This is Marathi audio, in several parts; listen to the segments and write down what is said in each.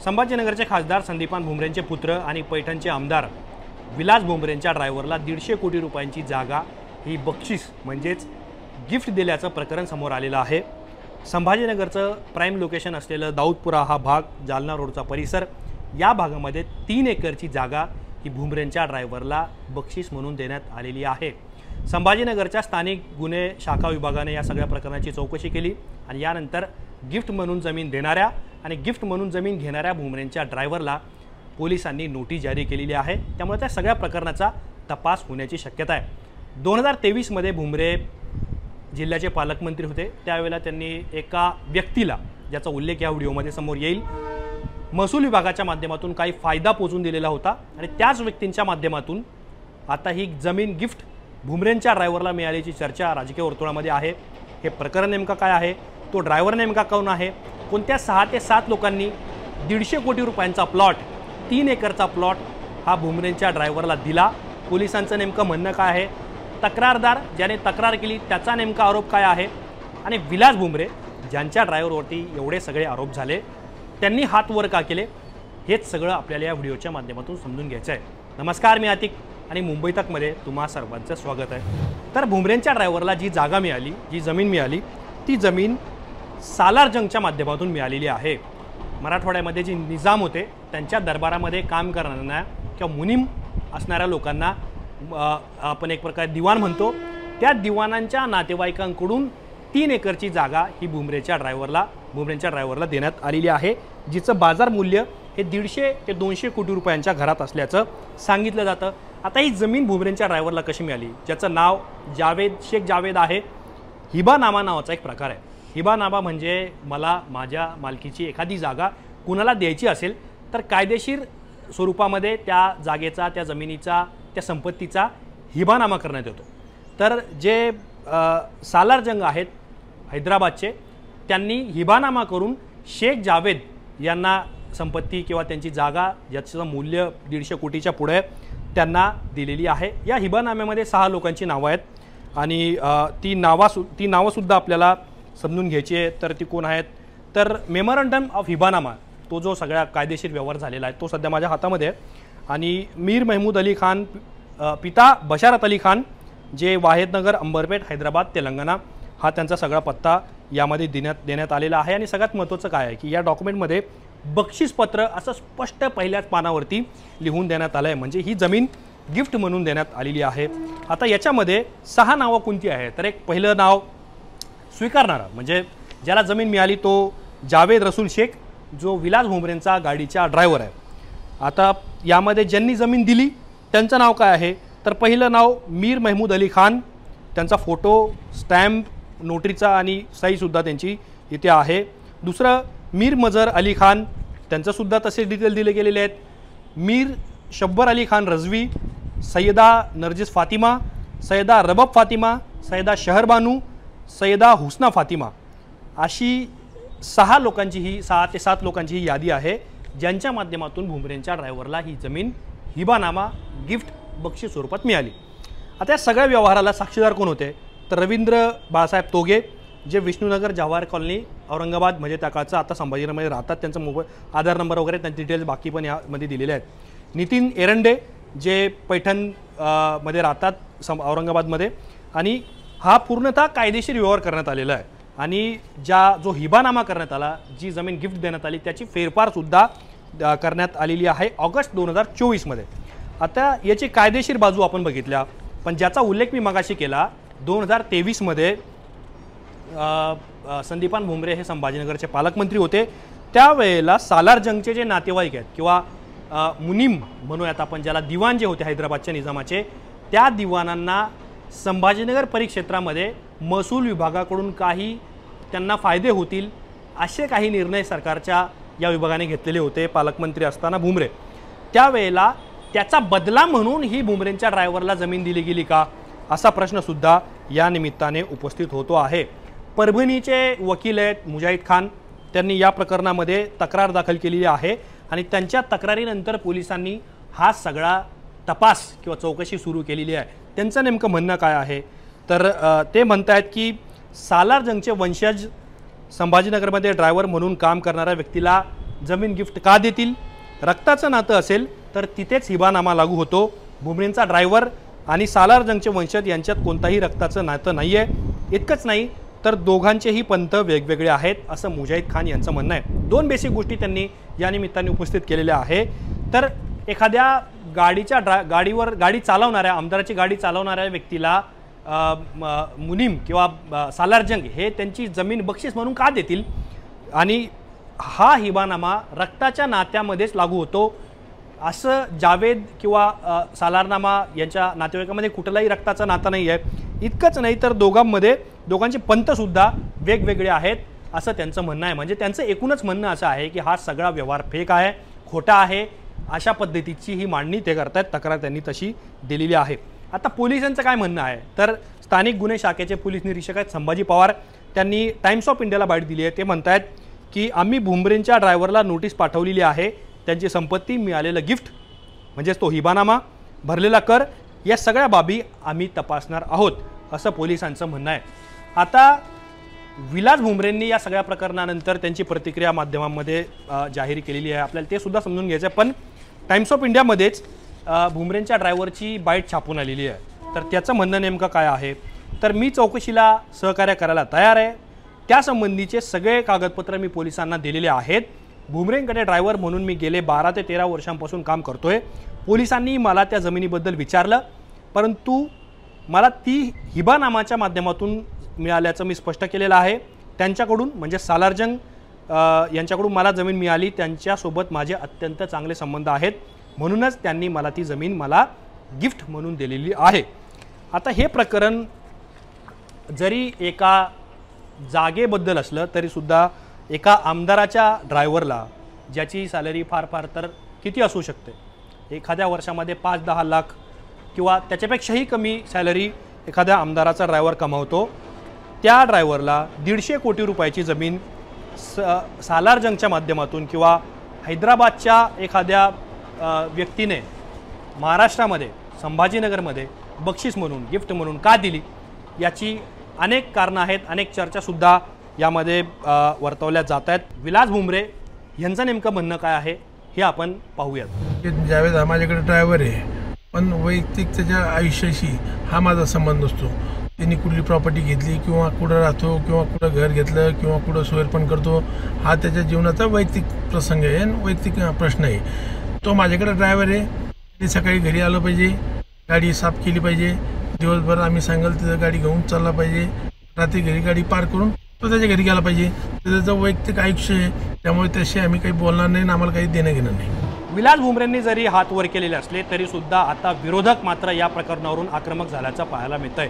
संभाजीनगरचे खासदार संदीपान भुमरेंचे पुत्र आणि पैठणचे आमदार विलास भुमरेंच्या ड्रायव्हरला 150 कोटी रुपयांची जागा ही बक्षीस म्हणजेच गिफ्ट दिल्याचं प्रकरण समोर आलेलं आहे। संभाजीनगरचं प्राइम लोकेशन असलेलं दाऊदपुरा हा भाग, जालना रोडचा परिसर, या भागामध्ये 3 एकरची जागा ही भुमरेंच्या ड्रायव्हरला बक्षीस म्हणून देण्यात आलेली आहे। संभाजीनगरच्या स्थानिक गुन्हे शाखा विभागाने या सगळ्या प्रकरणाची चौकशी केली आणि यानंतर गिफ्ट म्हणून जमीन देणाऱ्या आणि गिफ्ट म्हणून जमीन घेणाऱ्या भुमरेंच्या ड्रायव्हरला पोलिसांनी नोटीस जारी केलेली आहे। त्यामुळे त्या सगळ्या प्रकरणाचा तपास होण्याची शक्यता आहे। 2023 मध्ये भुमरे जिल्ह्याचे पालकमंत्री होते। त्यावेळेला त्यांनी एका व्यक्तीला, ज्याचा उल्लेख या व्हिडिओमध्ये समोर येईल, महसूल विभागाच्या माध्यमातून काही फायदा पोचून दिलेला होता आणि त्याच व्यक्तींच्या माध्यमातून आता ही जमीन गिफ्ट भुमरेंच्या ड्रायव्हरला मिळाल्याची चर्चा राजकीय वर्तुळामध्ये आहे। हे प्रकरण नेमका काय आहे, तो ड्रायव्हर नेमका कोण आहे, कोणत्या 6 ते 7 लोकांनी 150 कोटी रुपयांचा प्लॉट, 3 एकरचा प्लॉट हा भुमरेंच्या ड्रायव्हरला दिला, पोलिसांचं नेमकं म्हणणं काय आहे, तक्रारदार ज्याने तक्रार केली त्याचा नेमका आरोप काय आहे आणि विलास भुमरे ज्यांच्या ड्रायव्हरवरती एवढे सगळे आरोप झाले त्यांनी हात वर का केले, हेच सगळं आपल्याला या व्हिडिओच्या माध्यमातून समजून घ्यायचं आहे। नमस्कार, मी आतिक आणि मुंबई तकमध्ये तुम्हा सर्वांचं स्वागत आहे। तर भुमरेंच्या ड्रायव्हरला जी जागा मिळाली, जी जमीन मिळाली, ती जमीन सालार जंगच्या माध्यमातून मिळालेली आहे। मराठवाड्यामध्ये जे निजाम होते त्यांच्या दरबारामध्ये काम करणाऱ्यांना किंवा मुनीम असणाऱ्या लोकांना आपण एक प्रकारे दिवाण म्हणतो, त्या दिवाणांच्या नातेवाईकांकडून 3 एकरची जागा ही भुमरेंच्या ड्रायव्हरला देण्यात आलेली आहे, जिचं बाजार मूल्य हे 150 ते 200 कोटी रुपयांच्या घरात असल्याचं सांगितलं जातं। आता ही जमीन भुमरेंच्या ड्रायव्हरला कशी मिळाली, ज्याचं नाव शेख जावेद आहे। हिबानामा नावाचा एक प्रकार आहे। हिबानामा म्हणजे मला माझ्या मालकीची एखादी जागा कुणाला द्यायची असेल तर कायदेशीर स्वरूपामध्ये त्या जागेचा, त्या जमिनीचा, त्या संपत्तीचा हिबानामा करण्यात येतो। तर जे सालार जंग आहेत हैदराबादचे, त्यांनी हिबानामा करून शेख जावेद यांना संपत्ती किंवा त्यांची जागा ज्याचं मूल्य 150 कोटीच्या पुढे त्यांना दिलेली आहे। या हिबानाम्यामध्ये 6 लोकांची नावं आहेत आणि ती नावंसुद्धा आपल्याला समजून घ्यायची आहे। तर ती कोण आहेत, तर मेमोरंडम ऑफ हिबानामा, तो जो सगळ्या कायदेशीर व्यवहार झालेला आहे तो सध्या माझ्या हातामध्ये आहे। आणि मीर महमूद अली खान, पिता बशारत अली खान, जे वाहेदनगर, अंबरपेठ, हैदराबाद, तेलंगणा, हा त्यांचा सगळा पत्ता यामध्ये देण्यात आलेला आहे। आणि सगळ्यात महत्त्वाचं काय आहे की या डॉक्युमेंटमध्ये बक्षीसपत्र असं स्पष्ट पहिल्याच पानावरती लिहून देण्यात आलं आहे, म्हणजे ही जमीन गिफ्ट म्हणून देण्यात आलेली आहे। आता याच्यामध्ये 6 नावं कोणती आहे, तर एक पहिलं नाव स्वीकारणारा म्हणजे ज्याला जमीन मिळाली तो जावेद रसूल शेख, जो विलास भुमरेंचा गाडीचा ड्रायव्हर आहे। आता यामध्ये ज्यांनी जमीन दिली त्यांचं नाव काय आहे, तर पहिलं नाव मीर महमूद अली खान, त्यांचा फोटो, स्टॅम्प, नोटरीचा आणि सहीसुद्धा त्यांची इथे आहे। दुसरं मीर मजर अली खान, त्यांचंसुद्धा तसे डिटेल दिले गेलेले आहेत। मीर शब्बर अली खान रजवी, सैयदा नर्जिस फातिमा, सैयदा रबब फातिमा, सैयदा शहरबानू, सैयदा हुस्ना फातिमा, अशी 6 ते 7 लोकांची ही यादी आहे, ज्यांच्या माध्यमातून भुमरेंच्या ड्रायव्हरला ही जमीन हिबानामा गिफ्ट बक्षीस स्वरूपात मिळाली। आता या सगळ्या व्यवहाराला साक्षीदार कोण होते, तर रवींद्र बाळासाहेब तोगे, जे विष्णुनगर जवाहर कॉलनी, औरंगाबाद म्हणजे त्या काळचं, आता संभाजीनगरमध्ये राहतात, त्यांचा मोबाईल आधार नंबर वगैरे त्यांचे डिटेल्स बाकी पण यामध्ये दिलेले आहेत। नितीन एरंडे, जे पैठण मध्ये राहतात औरंगाबादमध्ये, आणि हा पूर्णतः कायदेशीर व्यवहार करण्यात आलेला आहे। आणि जो हिबानामा करण्यात आला, जी जमीन गिफ्ट देण्यात आली, त्याची फेरफारसुद्धा करण्यात आलेली आहे ऑगस्ट 2024 मध्ये। आता याची कायदेशीर बाजू आपण बघितल्या, पण ज्याचा उल्लेख मी मगाशी केला, 2023 मध्ये संदीपान भुमरे हे संभाजीनगरचे पालकमंत्री होते। त्यावेळेला सालार जंगचे जे नातेवाईक आहेत किंवा मुनीम म्हणूयात आपण ज्याला, दिवाण जे होते हैदराबादच्या निजामाचे, त्या दिवाणांना संभाजीनगर परिक्षेत्रामध्ये महसूल विभागाकडून काही त्यांना फायदे होतील असे काही निर्णय सरकारच्या या विभागाने घेतलेले होते पालकमंत्री असताना भुमरे। त्यावेळेला त्याचा बदला म्हणून ही भुमरेंच्या ड्रायव्हरला जमीन दिली गेली का, असा प्रश्नसुद्धा या निमित्ताने उपस्थित होतो आहे। परभणीचे वकील आहेत मुजाहिद खान, त्यांनी या प्रकरणामध्ये तक्रार दाखल केलेली आहे आणि त्यांच्या तक्रारीनंतर पोलिसांनी हा सगळा तपास किंवा चौकशी सुरू केलेली आहे। त्यांचं नेमकं म्हणणं काय आहे, तर ते म्हणतात की सालार जंगचे वंशज संभाजीनगरमध्ये ड्रायव्हर म्हणून काम करणाऱ्या व्यक्तीला जमीन गिफ्ट का देतील? रक्ताचं नातं असेल तर तिथेच हिबानामा लागू होतो. भुमरेंचा ड्रायव्हर आणि सालार जंगचे वंशज यांच्यात कोणताही रक्ताचं नातं नाही आहे. इतकंच नाही तर दोघांचेही पंथ वेगवेगळे आहेत असं मुजाहिद खान यांचं म्हणणं आहे. दोन बेसिक गोष्टी त्यांनी या निमित्ताने उपस्थित केलेल्या आहे. तर एखाद्या गाडीवर गाडी चालवणाऱ्या आमदाराची गाडी चालवणाऱ्या व्यक्तीला मुनीम किंवा सालार जंग हे त्यांची जमीन बक्षीस म्हणून का देतील? आणि हा हिबानामा रक्ताच्या नात्यामध्येच लागू होतो असं जावेद किंवा सालारनामा यांच्या नातेवाईकामध्ये कुठलाही रक्ताचं नातं नाही आहे. इतकंच नाही तर दोघांचे पंथसुद्धा वेगवेगळे आहेत असं त्यांचं म्हणणं आहे. म्हणजे त्यांचं एकूणच म्हणणं असं आहे की हा सगळा व्यवहार फेक आहे, खोटा आहे, अशा पद्धतीची ही मांडणी ते करतायत. तक्रार त्यांनी तशी दिलेली आहे. आता पोलिसांचं काय म्हणणं आहे तर स्थानिक गुन्हे शाखेचे पोलीस निरीक्षक आहेत संभाजी पवार, त्यांनी टाइम्स ऑफ इंडियाला बाईट दिली आहे. ते म्हणतायत की आम्ही भुमरेंच्या ड्रायव्हरला नोटीस पाठवलेली आहे. त्यांची संपत्ती, मिळालेलं गिफ्ट म्हणजेच तो हिबानामा, भरलेला कर या सगळ्या बाबी आम्ही तपासणार आहोत असं पोलिसांचं म्हणणं आहे. आता विलास भुमरेंनी या सगळ्या प्रकरणानंतर त्यांची प्रतिक्रिया माध्यमांमध्ये जाहीर केलेली आहे. आपल्याला ते सुद्धा समजून घ्यायचं आहे. पण टाइम्स ऑफ इंडियामध्येच भुमरेंच्या ड्रायव्हरची बाईट छापून आलेली आहे. तर त्याचं म्हणणं नेमकं काय आहे तर मी चौकशीला सहकार्य करायला तयार आहे. त्यासंबंधीचे सगळे कागदपत्र मी पोलिसांना दिलेले आहेत. भुमरेंकडे ड्रायव्हर म्हणून मी गेले 12 ते 13 वर्षांपासून काम करतोय. पोलिसांनी मला त्या जमिनीबद्दल विचारलं परंतु मला ती हिबानामाच्या माध्यमातून मिळाल्याचं मी स्पष्ट केलेलं आहे. त्यांच्याकडून म्हणजे सालारजंग यांच्याकडून मला जमीन मिळाली. त्यांच्यासोबत माझे अत्यंत चांगले संबंध आहेत म्हणूनच त्यांनी मला ती जमीन मला गिफ्ट म्हणून दिलेली आहे. आता हे प्रकरण जरी एका जागेबद्दल असलं तरीसुद्धा एका आमदाराच्या ड्रायव्हरला ज्याची सॅलरी फार तर किती असू शकते, एखाद्या वर्षामध्ये 5-10 लाख किंवा त्याच्यापेक्षाही कमी सॅलरी एखाद्या आमदाराचा ड्रायव्हर कमावतो. त्या ड्रायव्हरला 150 कोटी रुपयाची जमीन सालार जंगच्या माध्यमातून किंवा हैदराबादच्या एखाद्या व्यक्तीने महाराष्ट्रामध्ये संभाजीनगरमध्ये बक्षीस म्हणून गिफ्ट म्हणून का दिली याची अनेक कारणं आहेत. अनेक चर्चासुद्धा यामध्ये वर्तवल्या जात आहेत. विलास भुमरे यांचं नेमकं म्हणणं काय आहे हे आपण पाहूयात. जावेद हा माझ्याकडे ड्रायव्हर आहे पण वैयक्तिक त्याच्या आयुष्याशी हा माझा संबंध असतो. त्यांनी कुठली प्रॉपर्टी घेतली किंवा कुठं राहतो किंवा कुठं घर घेतलं किंवा कुठं सोयरपण करतो हा त्याच्या जीवनाचा वैयक्तिक प्रसंग आहे आणि वैयक्तिक प्रश्न आहे. तो माझ्याकडे ड्रायव्हर आहे. ते सकाळी घरी आलं पाहिजे, गाडी साफ केली पाहिजे, दिवसभर आम्ही सांगाल तिथं गाडी घेऊन चालला पाहिजे, रात्री घरी गाडी पार्क करून तो त्याच्या घरी गेला पाहिजे. त्याचं वैयक्तिक आयुष्य आहे त्यामुळे त्याशी आम्ही काही बोलणार नाही आणि आम्हाला काही देणं घेणं नाही. विलास भुमरेंनी जरी हात वर केलेले असले तरी सुद्धा आता विरोधक मात्र या प्रकरणावरून आक्रमक झाल्याचं पाहायला मिळतंय.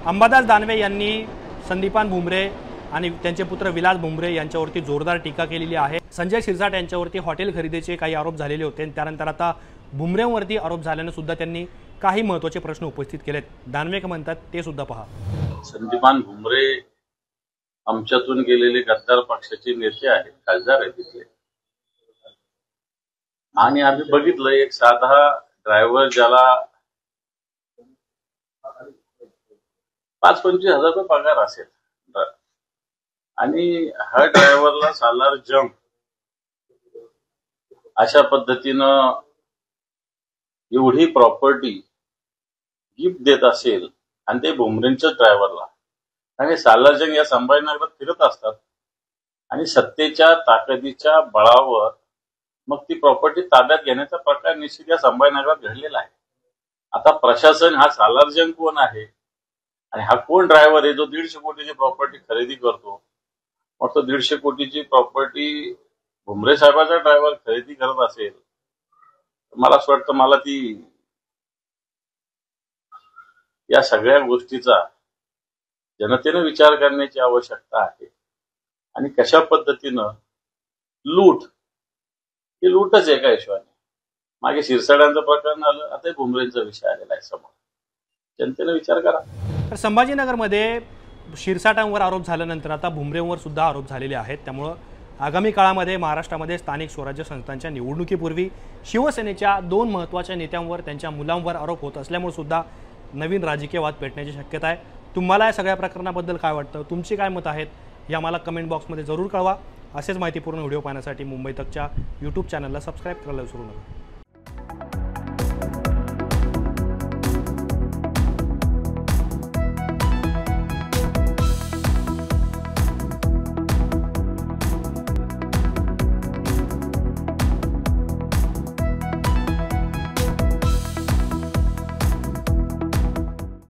अंबादास दानवे यांनी संदीपान भुमरे आणि त्यांचे पुत्र विलास भुमरे यांच्यावरती जोरदार टीका केलेली आहे. संजय शिरसाट यांच्यावरती हॉटेल खरेदीचे काही आरोप झालेले होते आणि त्यानंतर आता भुमरेंवरती आरोप झाल्याने सुद्धा त्यांनी काही महत्त्वाचे प्रश्न उपस्थित केलेत. दानवे म्हणतात ते सुद्धा पहा. संदीपान भुमरे आमच्यातून गेलेले गद्दार पक्षाचे नेते आहेत, खासदार आहेत तिथले. आणि आम्ही बघितलं एक साधा ड्रायव्हर ज्याला 5-25 हजार रुपये पगार असेल आणि हा ड्रायव्हरला सालार जंग अशा पद्धतीनं एवढी प्रॉपर्टी गिफ्ट देत असेल आणि ते भुमरेंच्या ड्रायव्हरला. आणि सालार जंग या संभाजीनगरात फिरत असतात आणि सत्तेच्या ताकदीच्या बळावर मग ती प्रॉपर्टी ताब्यात घेण्याचा प्रकार निश्चित या संभाजीनगरात घडलेला आहे. आता प्रशासन हा सालार जंग कोण आहे आणि हा कोण ड्रायव्हर आहे जो 150 कोटीची प्रॉपर्टी खरेदी करतो. मग तो 150 कोटीची प्रॉपर्टी भुमरे साहेबाचा ड्रायव्हर खरेदी करत असेल मला असं वाटतं मला ती या सगळ्या गोष्टीचा जनतेने विचार करण्याची आवश्यकता आहे. आणि कशा पद्धतीनं लूट ही लूटच एका हिशोबाने मागे शिरसाड्यांचं प्रकरण आलं, आता भुमरेंचा विषय आलेला आहे समोर. जनतेने विचार करा. तर संभाजीनगरमध्ये शिरसाटांवर आरोप झाल्यानंतर आता भुमरेंवर सुद्धा आरोप झालेले आहेत. त्यामुळं आगामी काळामध्ये महाराष्ट्रामध्ये स्थानिक स्वराज्य संस्थांच्या निवडणुकीपूर्वी शिवसेनेच्या 2 महत्त्वाच्या नेत्यांवर त्यांच्या मुलांवर आरोप होत असल्यामुळे सुद्धा नवीन राजकीय वाद पेटण्याची शक्यता आहे. तुम्हाला या सगळ्या प्रकरणाबद्दल काय वाटतं, तुमची काय मत आहेत या मला कमेंट बॉक्समध्ये जरूर कळवा. असेच माहितीपूर्ण व्हिडिओ पाहण्यासाठी मुंबई तकच्या यूट्यूब चॅनलला सबस्क्राईब करायला विसरू नका.